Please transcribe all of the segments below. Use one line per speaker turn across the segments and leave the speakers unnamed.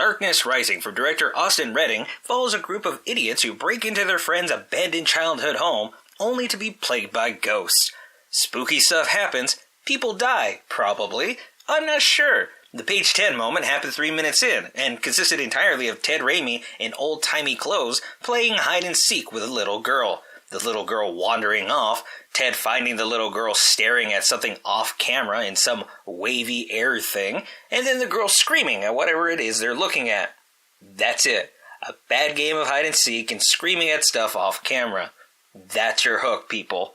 Darkness Rising from director Austin Redding follows a group of idiots who break into their friend's abandoned childhood home only to be plagued by ghosts. Spooky stuff happens. People die, probably. I'm not sure. The page 10 moment happened 3 minutes in, and consisted entirely of Ted Raimi in old-timey clothes playing hide-and-seek with a little girl. The little girl wandering off, Ted finding the little girl staring at something off-camera in some wavy air thing, and then the girl screaming at whatever it is they're looking at. That's it. A bad game of hide-and-seek and screaming at stuff off-camera. That's your hook, people.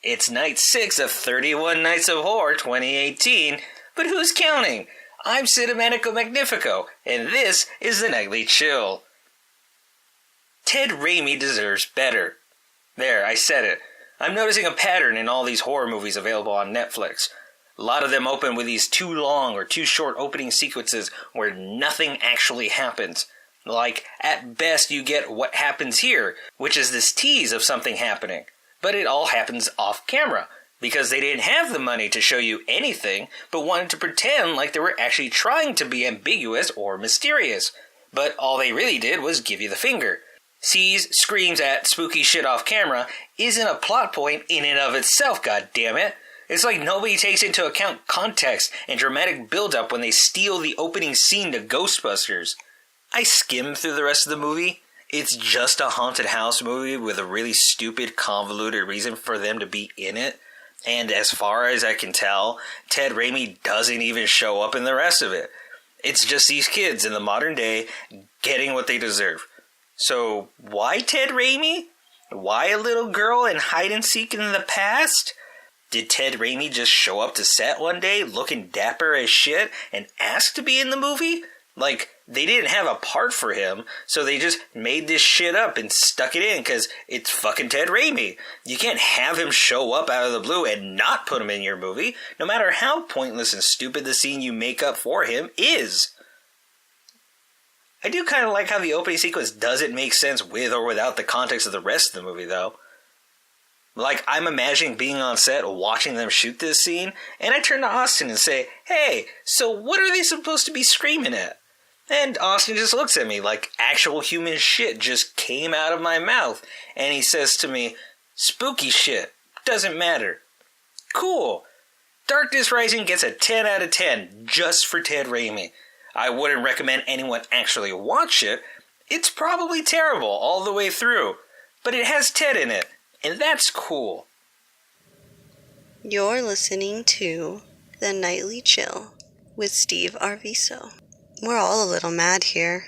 It's night 6 of 31 Nights of Horror 2018, but who's counting? I'm Cinematico Magnifico, and this is the Nightly Chill. Ted Raimi deserves better. There, I said it. I'm noticing a pattern in all these horror movies available on Netflix. A lot of them open with these too long or too short opening sequences where nothing actually happens. Like, at best you get what happens here, which is this tease of something happening. But it all happens off camera, because they didn't have the money to show you anything, but wanted to pretend like they were actually trying to be ambiguous or mysterious. But all they really did was give you the finger. Sees, screams at spooky shit off camera isn't a plot point in and of itself, goddammit. It's like nobody takes into account context and dramatic build-up when they steal the opening scene to Ghostbusters. I skimmed through the rest of the movie. It's just a haunted house movie with a really stupid, convoluted reason for them to be in it. And as far as I can tell, Ted Raimi doesn't even show up in the rest of it. It's just these kids in the modern day getting what they deserve. So, why Ted Raimi? Why a little girl in hide-and-seek in the past? Did Ted Raimi just show up to set one day looking dapper as shit and ask to be in the movie? Like, they didn't have a part for him, so they just made this shit up and stuck it in because it's fucking Ted Raimi. You can't have him show up out of the blue and not put him in your movie, no matter how pointless and stupid the scene you make up for him is. I do kind of like how the opening sequence doesn't make sense with or without the context of the rest of the movie, though. Like, I'm imagining being on set, watching them shoot this scene, and I turn to Austin and say, "Hey, so what are they supposed to be screaming at?" And Austin just looks at me like actual human shit just came out of my mouth, and he says to me, "Spooky shit, doesn't matter." Cool. Darkness Rising gets a 10 out of 10 just for Ted Raimi. I wouldn't recommend anyone actually watch it. It's probably terrible all the way through, but it has Ted in it, and that's cool.
You're listening to The Nightly Chill with Steve Arviso. We're all a little mad here.